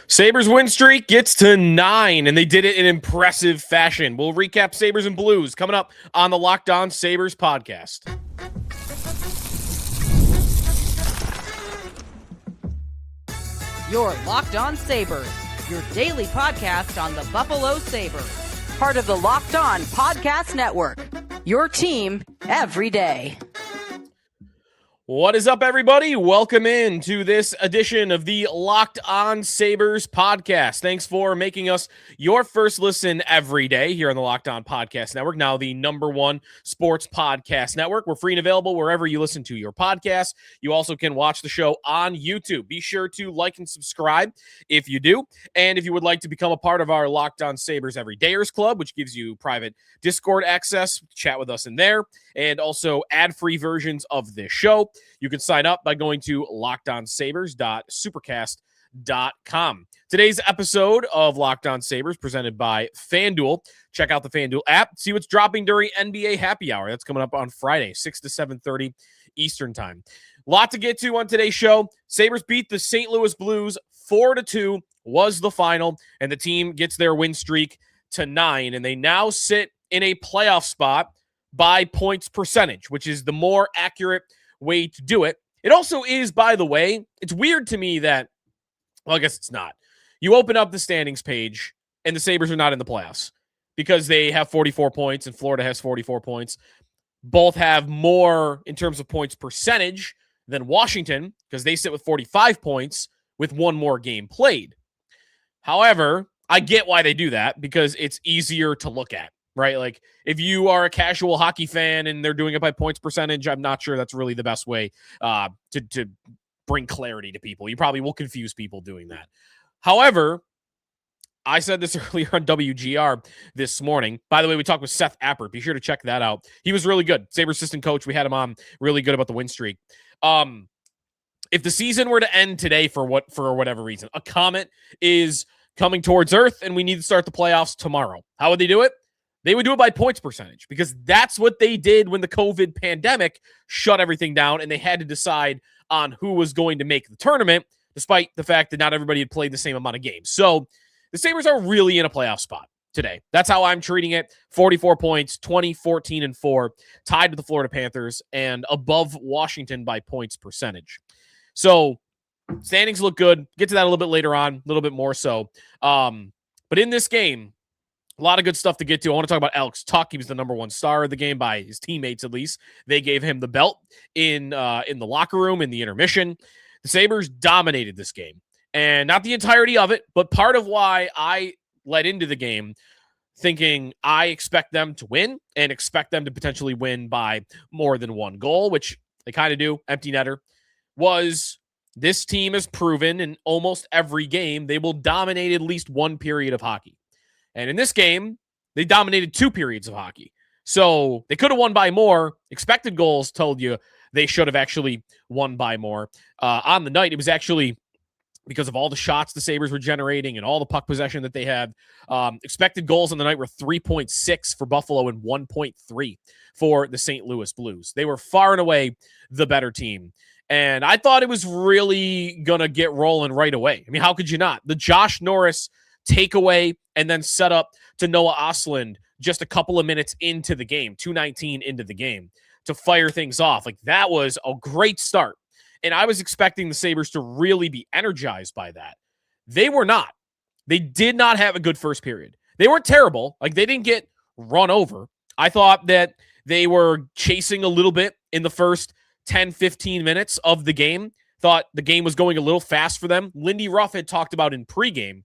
Sabres win streak gets to 9, and they did it in impressive fashion. We'll recap Sabres and Blues coming up on the Locked On Sabres podcast. You're Locked On Sabres, your daily podcast on the Buffalo Sabres. Part of the Locked On Podcast Network, your team every day. What is up, everybody? Welcome in to this edition of the Locked On Sabres podcast. Thanks for making us your first listen every day here on the Locked On Podcast Network, now the #1 sports podcast network. We're free and available wherever you listen to your podcast. You also can watch the show on YouTube. Be sure to like and subscribe if you do. And if you would like to become a part of our Locked On Sabres Everydayers Club, which gives you private Discord access, chat with us in there, and also ad-free versions of this show, you can sign up by going to lockedonsabres.supercast.com. Today's episode of Locked On Sabres presented by FanDuel. Check out the FanDuel app. See what's dropping during NBA Happy Hour. That's coming up on Friday, 6 to 7:30 Eastern Time. Lot to get to on today's show. Sabres beat the St. Louis Blues 4-2 was the final, and the team gets their win streak to 9, and they now sit in a playoff spot by points percentage, which is the more accurate way to do it. It also is, by the way, it's weird to me that, well, I guess it's not. You open up the standings page and the Sabres are not in the playoffs because they have 44 points and Florida has 44 points. Both have more in terms of points percentage than Washington because they sit with 45 points with one more game played. However, I get why they do that because it's easier to look at. Right? Like, if you are a casual hockey fan and they're doing it by points percentage, I'm not sure that's really the best way to bring clarity to people. You probably will confuse people doing that. However, I said this earlier on WGR this morning. By the way, we talked with Seth Appert. Be sure to check that out. He was really good. Sabres assistant coach. We had him on, really good about the win streak. If the season were to end today for whatever reason, a comet is coming towards Earth and we need to start the playoffs tomorrow, how would they do it? They would do it by points percentage because that's what they did when the COVID pandemic shut everything down and they had to decide on who was going to make the tournament, despite the fact that not everybody had played the same amount of games. So the Sabres are really in a playoff spot today. That's how I'm treating it. 44 points, 20, 14, and 4, tied with the Florida Panthers and above Washington by points percentage. So standings look good. Get to that a little bit later on, a little bit more so. But in this game, a lot of good stuff to get to. I want to talk about Alex Tuch. He was the #1 star of the game by his teammates, at least. They gave him the belt in the locker room in the intermission. The Sabres dominated this game. And not the entirety of it, but part of why I led into the game thinking I expect them to win and expect them to potentially win by more than one goal, which they kind of do, empty netter, was this team has proven in almost every game they will dominate at least one period of hockey. And in this game, they dominated 2 periods of hockey. So they could have won by more. Expected goals told you they should have actually won by more. On the night, it was actually because of all the shots the Sabres were generating and all the puck possession that they had. Expected goals on the night were 3.6 for Buffalo and 1.3 for the St. Louis Blues. They were far and away the better team. And I thought it was really going to get rolling right away. I mean, how could you not? The Josh Norris takeaway and then set up to Noah Ostlund just a couple of minutes into the game, 2:19 into the game, to fire things off. Like, that was a great start. And I was expecting the Sabres to really be energized by that. They were not. They did not have a good first period. They weren't terrible. Like, they didn't get run over. I thought that they were chasing a little bit in the first 10, 15 minutes of the game. Thought the game was going a little fast for them. Lindy Ruff had talked about in pregame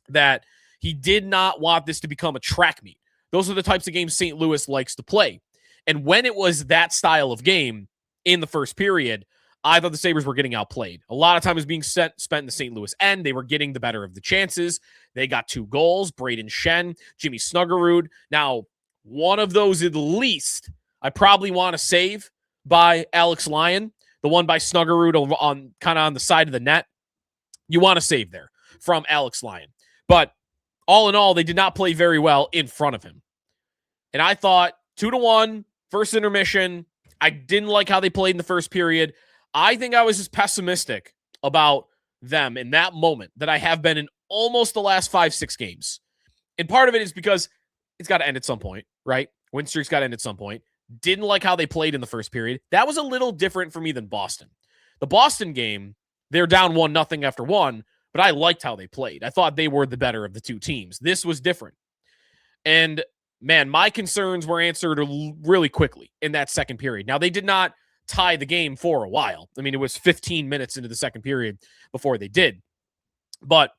that he did not want this to become a track meet. Those are the types of games St. Louis likes to play. And when it was that style of game in the first period, I thought the Sabres were getting outplayed. A lot of time was being spent in the St. Louis end. They were getting the better of the chances. They got 2 goals, Braden Shen, Jimmy Snuggerud. Now, one of those at least, I probably want to save by Alex Lyon. The one by Snuggerud on kind of on the side of the net. You want to save there from Alex Lyon. But all in all, they did not play very well in front of him. And I thought 2-1, first intermission. I didn't like how they played in the first period. I think I was just pessimistic about them in that moment that I have been in almost the last 5-6 games. And part of it is because it's got to end at some point, right? Win streak's got to end at some point. Didn't like how they played in the first period. That was a little different for me than Boston. The Boston game, they're down 1-0 after 1, but I liked how they played. I thought they were the better of the two teams. This was different. And man, my concerns were answered really quickly in that second period. Now, they did not tie the game for a while. I mean, it was 15 minutes into the second period before they did. But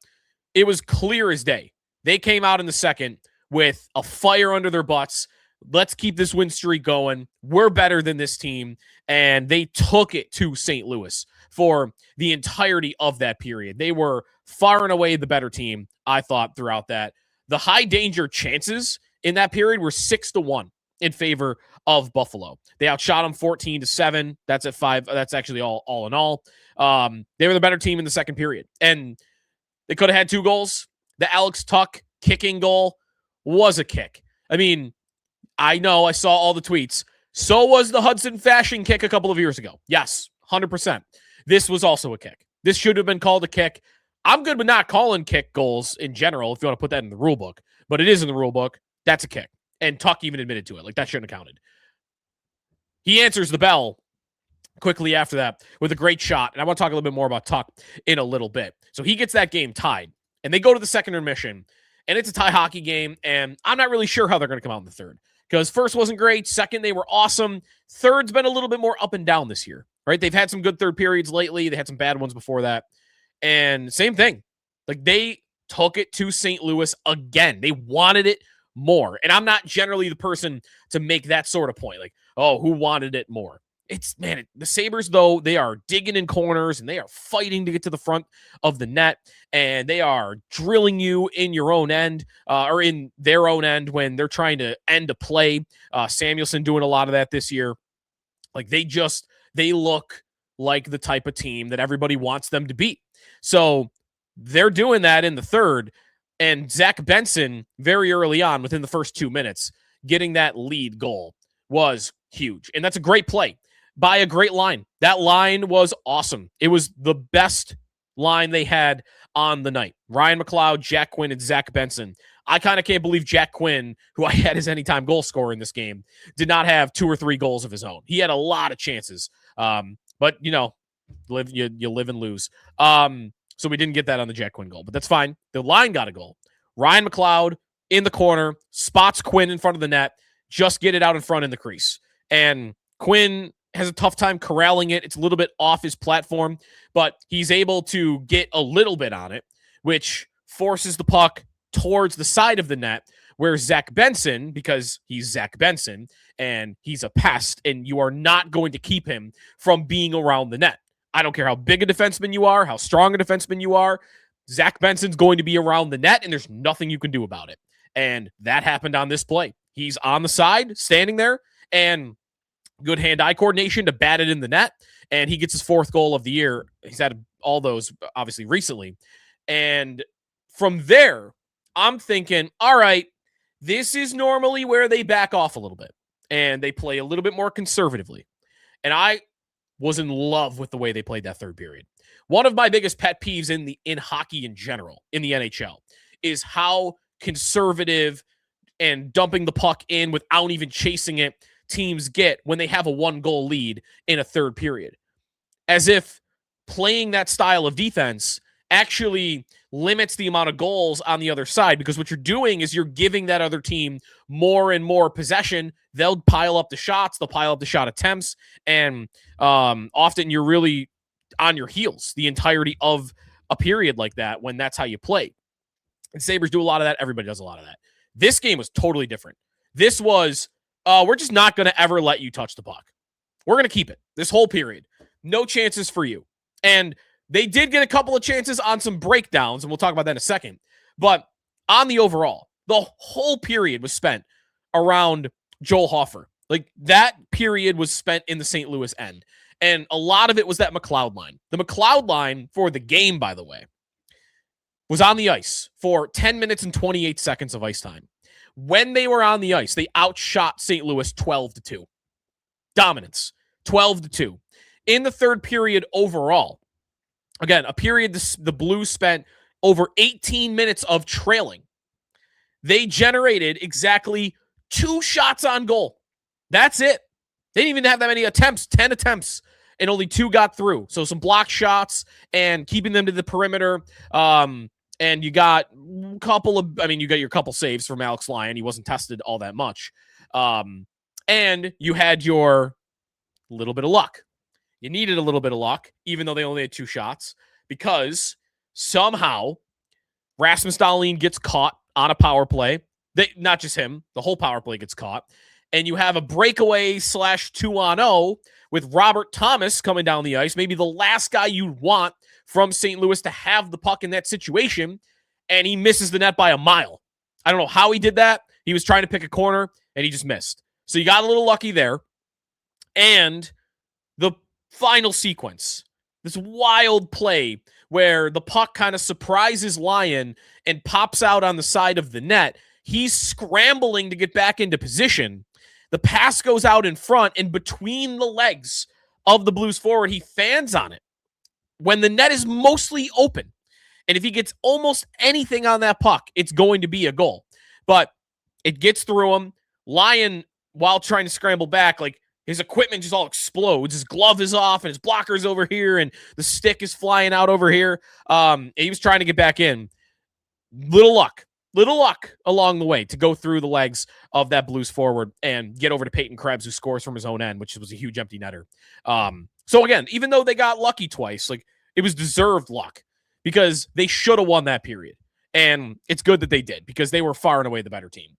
it was clear as day. They came out in the second with a fire under their butts. Let's keep this win streak going. We're better than this team. And they took it to St. Louis for the entirety of that period. They were far and away the better team, I thought, throughout that. The high danger chances in that period were 6-1 in favor of Buffalo. They outshot them 14-7. That's at 5. That's actually all in all. They were the better team in the second period. And they could have had 2 goals. The Alex Tuch kicking goal was a kick. I mean, I know I saw all the tweets. So was the Hudson Fasching kick a couple of years ago. Yes, 100%. This was also a kick. This should have been called a kick. I'm good with not calling kick goals in general if you want to put that in the rule book. But it is in the rule book. That's a kick. And Tuch even admitted to it. Like, that shouldn't have counted. He answers the bell quickly after that with a great shot. And I want to talk a little bit more about Tuch in a little bit. So he gets that game tied. And they go to the second intermission. And it's a tie hockey game. And I'm not really sure how they're going to come out in the third. Because first wasn't great. Second, they were awesome. Third's been a little bit more up and down this year. Right? They've had some good third periods lately. They had some bad ones before that. And same thing. Like, they took it to St. Louis again. They wanted it more. And I'm not generally the person to make that sort of point. Like, oh, who wanted it more? It's, man, the Sabres, though, they are digging in corners and they are fighting to get to the front of the net. And they are drilling you in your own end or in their own end when they're trying to end a play. Samuelsson doing a lot of that this year. Like, they look like the type of team that everybody wants them to be. So they're doing that in the third. And Zach Benson, very early on, within the first 2 minutes, getting that lead goal was huge. And that's a great play by a great line. That line was awesome. It was the best line they had on the night. Ryan McLeod, Jack Quinn, and Zach Benson. I kind of can't believe Jack Quinn, who I had as anytime goal scorer in this game, did not have 2 or 3 goals of his own. He had a lot of chances. But, you know, you live and lose. So we didn't get that on the Jack Quinn goal, but that's fine. The line got a goal. Ryan McLeod in the corner, spots Quinn in front of the net, just get it out in front in the crease. And Quinn has a tough time corralling it. It's a little bit off his platform, but he's able to get a little bit on it, which forces the puck towards the side of the net where Zach Benson, because he's Zach Benson and he's a pest and you are not going to keep him from being around the net. I don't care how big a defenseman you are, how strong a defenseman you are. Zach Benson's going to be around the net, and there's nothing you can do about it. And that happened on this play. He's on the side, standing there, and good hand-eye coordination to bat it in the net, and he gets his 4th goal of the year. He's had all those, obviously, recently. And from there, I'm thinking, all right, this is normally where they back off a little bit, and they play a little bit more conservatively. And I was in love with the way they played that third period. One of my biggest pet peeves in hockey in general, in the NHL, is how conservative and dumping the puck in without even chasing it teams get when they have a 1-goal lead in a third period. As if playing that style of defense actually limits the amount of goals on the other side, because what you're doing is you're giving that other team more and more possession. They'll pile up the shots, they'll pile up the shot attempts, and often you're really on your heels the entirety of a period like that when that's how you play. And Sabres do a lot of that. Everybody does a lot of that. This game was totally different. This was, we're just not going to ever let you touch the puck. We're going to keep it this whole period. No chances for you. And they did get a couple of chances on some breakdowns, and we'll talk about that in a second. But on the overall, the whole period was spent around Joel Hofer. Like, that period was spent in the St. Louis end. And a lot of it was that McLeod line. The McLeod line for the game, by the way, was on the ice for 10 minutes and 28 seconds of ice time. When they were on the ice, they outshot St. Louis 12-2. Dominance, 12-2. In the third period overall, Again, a period the Blues spent over 18 minutes of trailing. They generated exactly 2 shots on goal. That's it. They didn't even have that many attempts, 10 attempts, and only 2 got through. So some block shots and keeping them to the perimeter. And you got you got your couple saves from Alex Lyon. He wasn't tested all that much. And you had your little bit of luck. You needed a little bit of luck, even though they only had 2 shots, because somehow Rasmus Dahlin gets caught on a power play. Not just him, the whole power play gets caught. And you have a breakaway / 2-on-0 with Robert Thomas coming down the ice, maybe the last guy you'd want from St. Louis to have the puck in that situation, and he misses the net by a mile. I don't know how he did that. He was trying to pick a corner, and he just missed. So you got a little lucky there. And the final sequence, this wild play where the puck kind of surprises Lyon and pops out on the side of the net. He's scrambling to get back into position. The pass goes out in front, and between the legs of the Blues forward, he fans on it when the net is mostly open. And if he gets almost anything on that puck, it's going to be a goal. But it gets through him. Lyon, while trying to scramble back, like his equipment just all explodes. His glove is off, and his blocker's over here, and the stick is flying out over here. And he was trying to get back in. Little luck along the way to go through the legs of that Blues forward and get over to Peyton Krebs, who scores from his own end, which was a huge empty netter. So again, even though they got lucky twice, like it was deserved luck because they should have won that period. And it's good that they did because they were far and away the better team.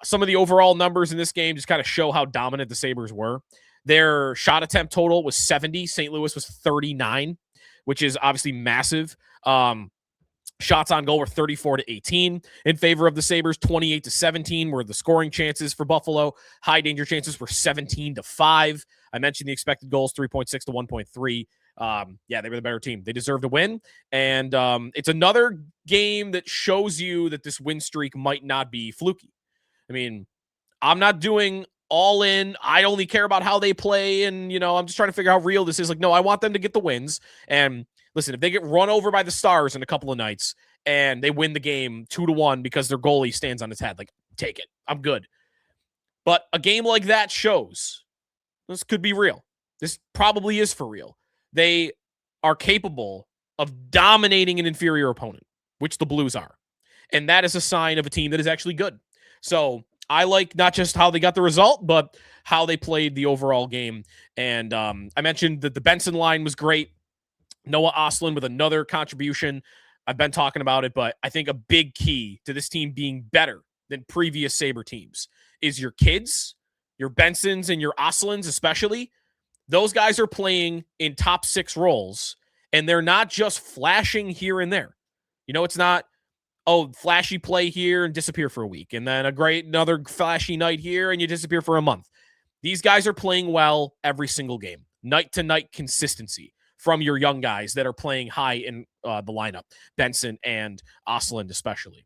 Some of the overall numbers in this game just kind of show how dominant the Sabres were. Their shot attempt total was 70. St. Louis was 39, which is obviously massive. Shots on goal were 34-18 in favor of the Sabres. 28-17 were the scoring chances for Buffalo. High danger chances were 17-5. I mentioned the expected goals, 3.6 to 1.3. They were the better team. They deserved a win. And it's another game that shows you that this win streak might not be fluky. I mean, I'm not doing all in. I only care about how they play. And, I'm just trying to figure out how real this is. Like, no, I want them to get the wins. And listen, if they get run over by the Stars in a couple of nights and they win the game 2-1 because their goalie stands on his head, like, take it. I'm good. But a game like that shows this could be real. This probably is for real. They are capable of dominating an inferior opponent, which the Blues are. And that is a sign of a team that is actually good. So I like not just how they got the result, but how they played the overall game. And I mentioned that the Benson line was great. Noah Ostlund with another contribution. I've been talking about it, but I think a big key to this team being better than previous Sabre teams is your kids, your Bensons and your Ostlunds especially. Those guys are playing in top 6 roles, and they're not just flashing here and there. It's not, flashy play here and disappear for a week, and then another flashy night here, and you disappear for a month. These guys are playing well every single game. Night-to-night consistency from your young guys that are playing high in the lineup, Benson and Ostlund especially.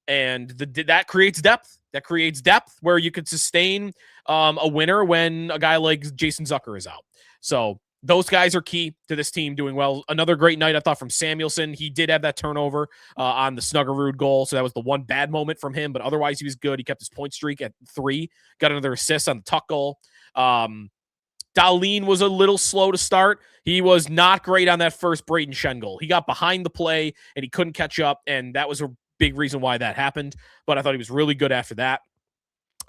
And that creates depth. That creates depth where you could sustain a winner when a guy like Jason Zucker is out. So those guys are key to this team doing well. Another great night, I thought, from Samuelsson. He did have that turnover on the Snuggerud goal, so that was the one bad moment from him, but otherwise he was good. He kept his point streak at 3, got another assist on the Tuch goal. Dahlin was a little slow to start. He was not great on that first Braden Shen goal. He got behind the play, and he couldn't catch up, and that was a big reason why that happened, but I thought he was really good after that.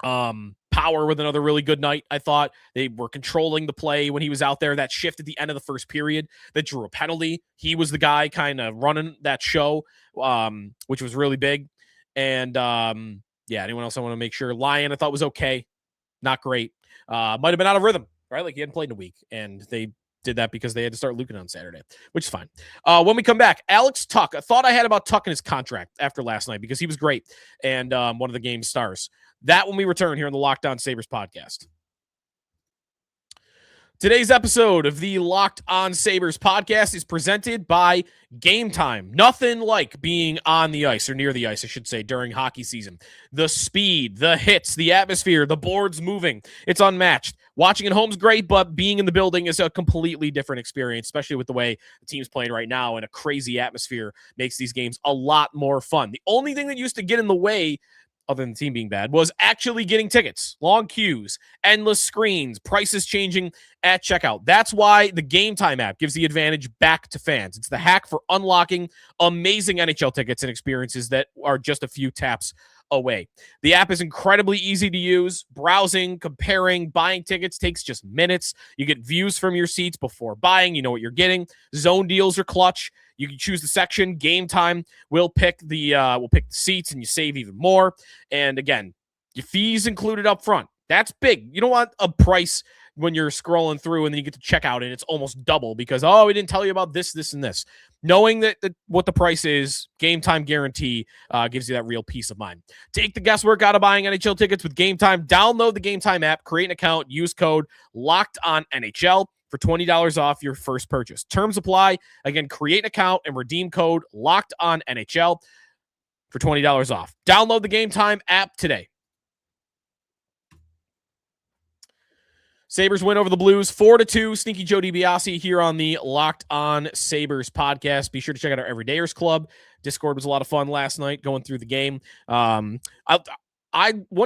Power with another really good night. I thought they were controlling the play when he was out there. That shift at the end of the first period that drew a penalty. He was the guy kind of running that show, which was really big. And anyone else I want to make sure? Lyon, I thought was okay. Not great. Might have been out of rhythm, right? Like he hadn't played in a week, and they did that because they had to start Lucan on Saturday, which is fine. When we come back, Alex Tuch. I thought I had about Tuch and his contract after last night because he was great and one of the game's stars. That when we return here on the Locked On Sabres podcast. Today's episode of the Locked On Sabres podcast is presented by Game Time. Nothing like being on the ice, or near the ice, I should say, during hockey season. The speed, the hits, the atmosphere, the boards moving. It's unmatched. Watching at home's great, but being in the building is a completely different experience, especially with the way the team's playing right now, and a crazy atmosphere makes these games a lot more fun. The only thing that used to get in the way, other than the team being bad, was actually getting tickets. Long queues, endless screens, prices changing at checkout. That's why the Game Time app gives the advantage back to fans. It's the hack for unlocking amazing NHL tickets and experiences that are just a few taps away. The app is incredibly easy to use. Browsing, comparing, buying tickets takes just minutes. You get views from your seats before buying. You know what you're getting. Zone deals are clutch. You can choose the section. Game Time will pick the seats, and you save even more. And again, your fees included up front. That's big. You don't want a price when you're scrolling through and then you get to checkout and it's almost double because, we didn't tell you about this, this, and this. Knowing that what the price is, Game Time guarantee gives you that real peace of mind. Take the guesswork out of buying NHL tickets with Game Time. Download the Game Time app, create an account, use code LOCKEDONNHL for $20 off your first purchase. Terms apply. Again, create an account and redeem code LOCKEDONNHL for $20 off. Download the Game Time app today. Sabres win over the Blues 4-2. Sneaky Joe DiBiase here on the Locked On Sabres podcast. Be sure to check out our Everydayers Club. Discord was a lot of fun last night going through the game. One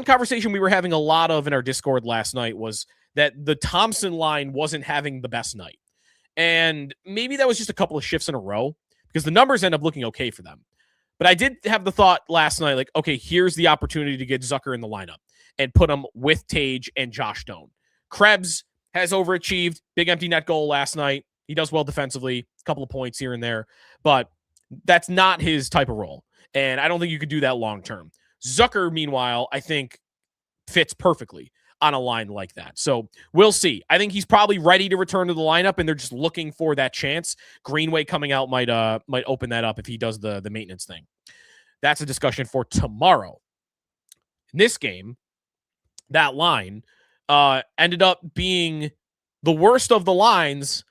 conversation we were having a lot of in our Discord last night was that the Thompson line wasn't having the best night. And maybe that was just a couple of shifts in a row because the numbers end up looking okay for them. But I did have the thought last night, like, okay, here's the opportunity to get Zucker in the lineup and put him with Tage and Josh Stone. Krebs has overachieved. Big empty net goal last night. He does well defensively, a couple of points here and there, but that's not his type of role. And I don't think you could do that long term. Zucker, meanwhile, I think fits perfectly on a line like that. So we'll see. I think he's probably ready to return to the lineup, and they're just looking for that chance. Greenway coming out might open that up if he does the maintenance thing. That's a discussion for tomorrow. In this game, that line ended up being the worst of the lines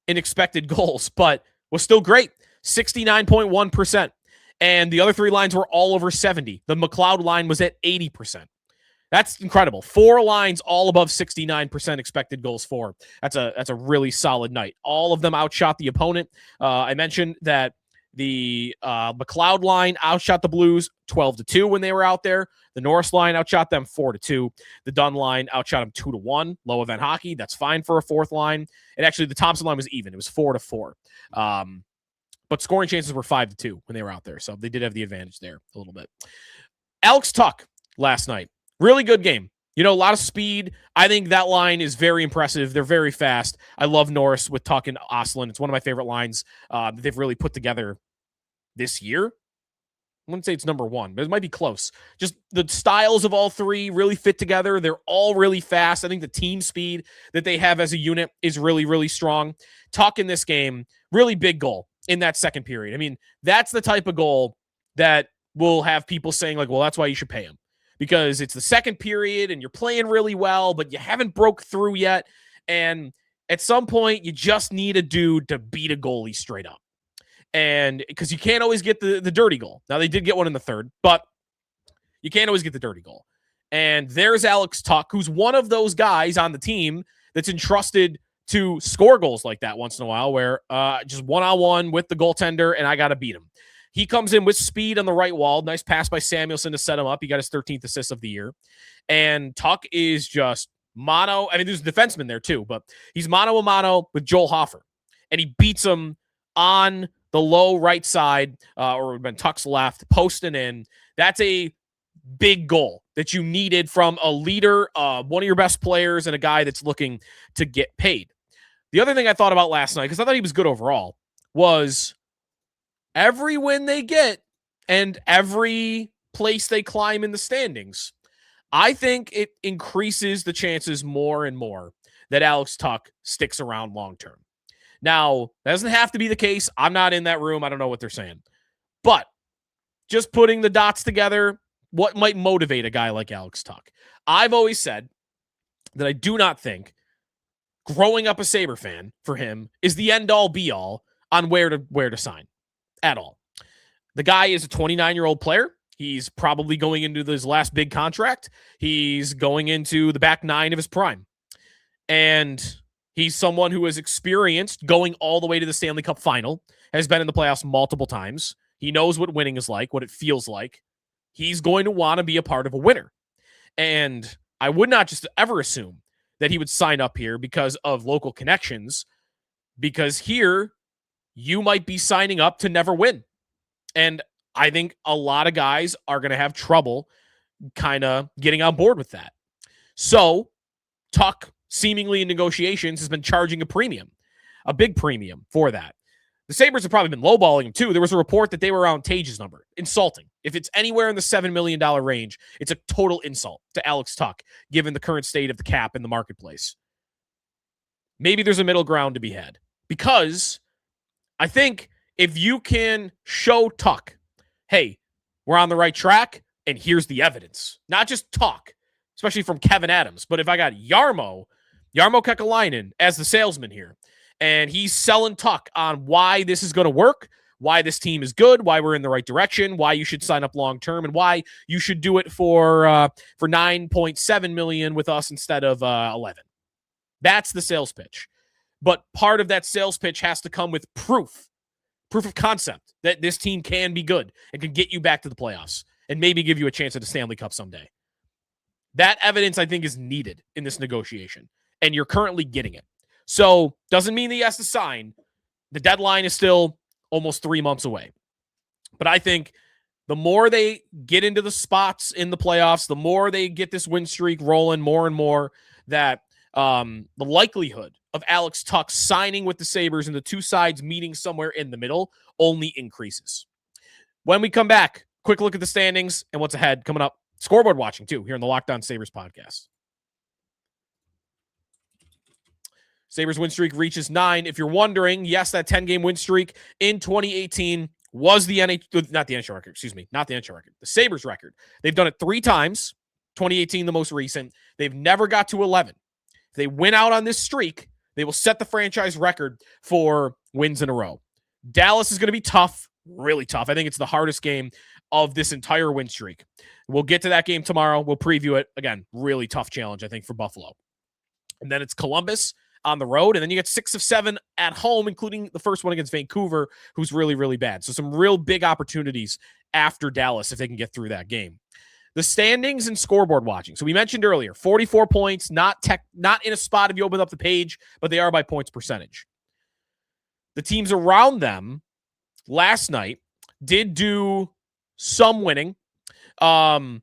in expected goals, but was still great. 69.1%. And the other three lines were all over 70. The McLeod line was at 80%. That's incredible. 4 lines all above 69% expected goals for. That's a really solid night. All of them outshot the opponent. I mentioned that the McLeod line outshot the Blues 12-2 when they were out there. The Norris line outshot them 4-2. The Dunn line outshot them 2-1. Low event hockey. That's fine for a fourth line. And actually, the Thompson line was even. It was 4-4. But scoring chances were 5-2 when they were out there. So they did have the advantage there a little bit. Alex Tuch last night. Really good game. You know, a lot of speed. I think that line is very impressive. They're very fast. I love Norris with Tuch and Ostlund. It's one of my favorite lines that they've really put together this year. I wouldn't say it's number one, but it might be close. Just the styles of all three really fit together. They're all really fast. I think the team speed that they have as a unit is really, really strong. Tuch in this game, really big goal in that second period. I mean, that's the type of goal that will have people saying, like, well, that's why you should pay him. Because it's the second period and you're playing really well, but you haven't broke through yet. And at some point, you just need a dude to beat a goalie straight up. And because you can't always get the dirty goal. Now, they did get one in the third, but you can't always get the dirty goal. And there's Alex Tuch, who's one of those guys on the team that's entrusted to score goals like that once in a while, where just one-on-one with the goaltender, and I got to beat him. He comes in with speed on the right wall. Nice pass by Samuelson to set him up. He got his 13th assist of the year. And Tuch is just mono. I mean, there's a defenseman there too, but he's mano-a-mano with Joel Hofer. And he beats him on the low right side, or when Tuch's left, posting in. That's a big goal that you needed from a leader, one of your best players, and a guy that's looking to get paid. The other thing I thought about last night, because I thought he was good overall, was every win they get and every place they climb in the standings, I think it increases the chances more and more that Alex Tuch sticks around long term. Now, that doesn't have to be the case. I'm not in that room. I don't know what they're saying. But just putting the dots together, what might motivate a guy like Alex Tuch? I've always said that I do not think growing up a Sabre fan for him is the end-all be-all on where to sign at all. The guy is a 29-year-old player. He's probably going into his last big contract. He's going into the back nine of his prime. And he's someone who has experienced going all the way to the Stanley Cup final, has been in the playoffs multiple times. He knows what winning is like, what it feels like. He's going to want to be a part of a winner. And I would not just ever assume that he would sign up here because of local connections, because here you might be signing up to never win. And I think a lot of guys are going to have trouble kind of getting on board with that. So Tuch, seemingly in negotiations, has been charging a big premium for that. The Sabres have probably been lowballing him too. There was a report that they were around Tage's number. Insulting. If it's anywhere in the $7 million range, it's a total insult to Alex Tuch, given the current state of the cap in the marketplace. Maybe there's a middle ground to be had. Because I think if you can show Tuch, hey, we're on the right track, and here's the evidence. Not just talk, especially from Kevin Adams, but if I got Jarmo Kekalainen as the salesman here, and he's selling Tuch on why this is going to work, why this team is good, why we're in the right direction, why you should sign up long-term, and why you should do it for $9.7 million with us instead of 11. That's the sales pitch. But part of that sales pitch has to come with proof of concept that this team can be good and can get you back to the playoffs and maybe give you a chance at the Stanley Cup someday. That evidence, I think, is needed in this negotiation, and you're currently getting it. So doesn't mean that he has to sign. The deadline is still almost 3 months away. But I think the more they get into the spots in the playoffs, the more they get this win streak rolling more and more, that the likelihood of Alex Tuch signing with the Sabres and the two sides meeting somewhere in the middle only increases. When we come back, quick look at the standings and what's ahead coming up. Scoreboard watching, too, here on the Locked On Sabres podcast. Sabres win streak reaches 9. If you're wondering, yes, that 10-game win streak in 2018 was the NHL record. The Sabres record. They've done it 3 times, 2018 the most recent. They've never got to 11. If they win out on this streak, they will set the franchise record for wins in a row. Dallas is going to be tough, really tough. I think it's the hardest game of this entire win streak. We'll get to that game tomorrow. We'll preview it. Again, really tough challenge, I think, for Buffalo. And then it's Columbus on the road, and then you get 6 of 7 at home, including the first one against Vancouver, who's really, really bad. So some real big opportunities after Dallas if they can get through that game. The standings and scoreboard watching. So we mentioned earlier, 44 points, not in a spot if you open up the page, but they are by points percentage. The teams around them last night did do some winning. However,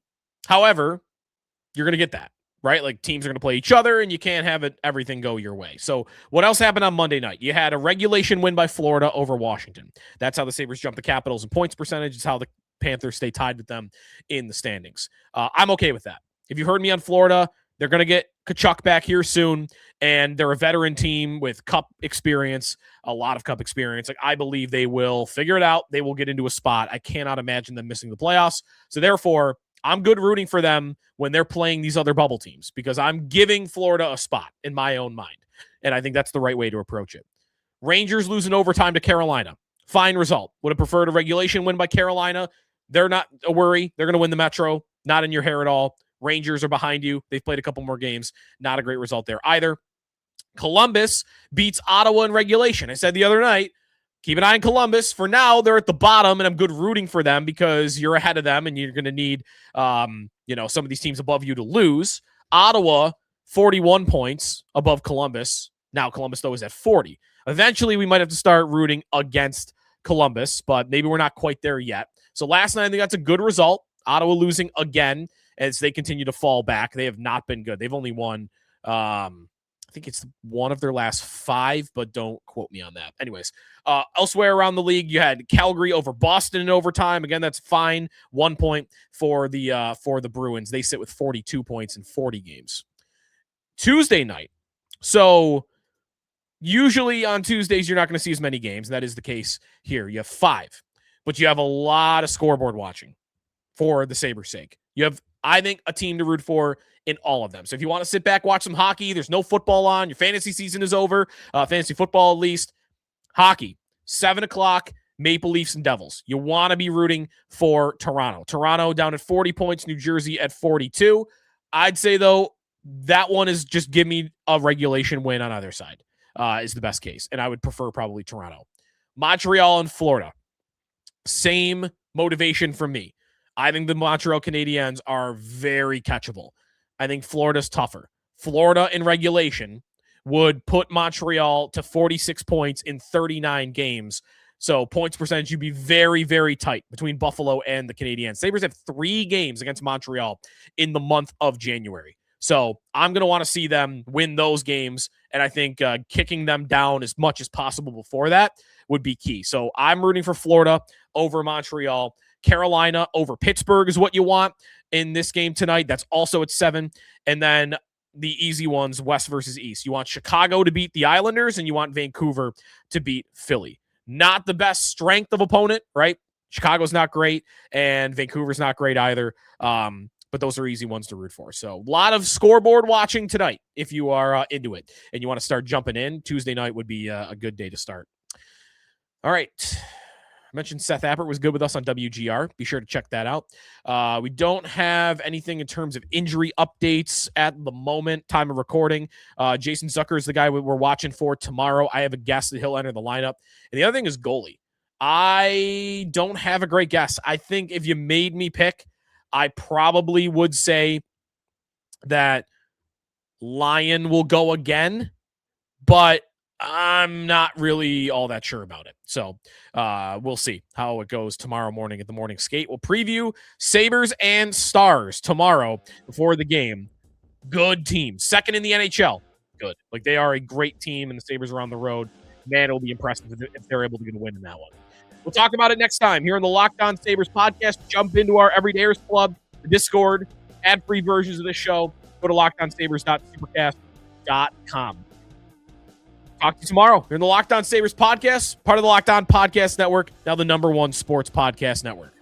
you're going to get that, right? Like, teams are going to play each other, and you can't have everything go your way. So what else happened on Monday night? You had a regulation win by Florida over Washington. That's how the Sabres jumped the Capitals in points percentage. It's how the Panthers stay tied with them in the standings. I'm okay with that. If you heard me on Florida, they're going to get Tkachuk back here soon, and they're a veteran team with cup experience, a lot of cup experience. Like, I believe they will figure it out. They will get into a spot. I cannot imagine them missing the playoffs. So therefore, I'm good rooting for them when they're playing these other bubble teams, because I'm giving Florida a spot in my own mind. And I think that's the right way to approach it. Rangers losing overtime to Carolina. Fine result. Would have preferred a regulation win by Carolina. They're not a worry. They're going to win the Metro. Not in your hair at all. Rangers are behind you. They've played a couple more games. Not a great result there either. Columbus beats Ottawa in regulation. I said the other night, keep an eye on Columbus. For now, they're at the bottom, and I'm good rooting for them because you're ahead of them, and you're going to need some of these teams above you to lose. Ottawa, 41 points above Columbus. Now Columbus, though, is at 40. Eventually, we might have to start rooting against Columbus, but maybe we're not quite there yet. So last night, I think that's a good result. Ottawa losing again as they continue to fall back. They have not been good. They've only won, I think it's one of their last 5, but don't quote me on that. Anyways, elsewhere around the league, you had Calgary over Boston in overtime. Again, that's fine. 1 point for the Bruins. They sit with 42 points in 40 games. Tuesday night. So usually on Tuesdays, you're not going to see as many games. That is the case here. You have 5, but you have a lot of scoreboard watching for the Sabres' sake. You have, I think, a team to root for in all of them. So if you want to sit back, watch some hockey, there's no football on, your fantasy season is over, fantasy football at least. Hockey, 7 o'clock, Maple Leafs and Devils. You want to be rooting for Toronto. Toronto down at 40 points, New Jersey at 42. I'd say, though, that one is just give me a regulation win on either side is the best case, and I would prefer probably Toronto. Montreal and Florida, same motivation from me. I think the Montreal Canadiens are very catchable. I think Florida's tougher. Florida in regulation would put Montreal to 46 points in 39 games. So points percentage, you'd be very, very tight between Buffalo and the Canadiens. Sabres have 3 games against Montreal in the month of January. So I'm going to want to see them win those games, and I think kicking them down as much as possible before that would be key. So I'm rooting for Florida over Montreal. Carolina over Pittsburgh is what you want in this game tonight. That's also at 7. And then the easy ones, West versus East. You want Chicago to beat the Islanders, and you want Vancouver to beat Philly. Not the best strength of opponent, right? Chicago's not great, and Vancouver's not great either. But those are easy ones to root for. So a lot of scoreboard watching tonight if you are into it and you want to start jumping in. Tuesday night would be a good day to start. All right. I mentioned Seth Appert was good with us on WGR. Be sure to check that out. We don't have anything in terms of injury updates at the moment, time of recording. Jason Zucker is the guy we're watching for tomorrow. I have a guess that he'll enter the lineup. And the other thing is goalie. I don't have a great guess. I think if you made me pick, I probably would say that Lyon will go again, but I'm not really all that sure about it. So we'll see how it goes tomorrow morning at the morning skate. We'll preview Sabres and Stars tomorrow before the game. Good team. Second in the NHL. Good. Like, they are a great team, and the Sabres are on the road. Man, it'll be impressive if they're able to get a win in that one. We'll talk about it next time here on the Locked On Sabres podcast. Jump into our Everydayers Club, the Discord, ad-free versions of this show. Go to lockedonsabres.supercast.com. Talk to you tomorrow. You're in the Locked On Sabres podcast, part of the Locked On Podcast Network, now the #1 sports podcast network.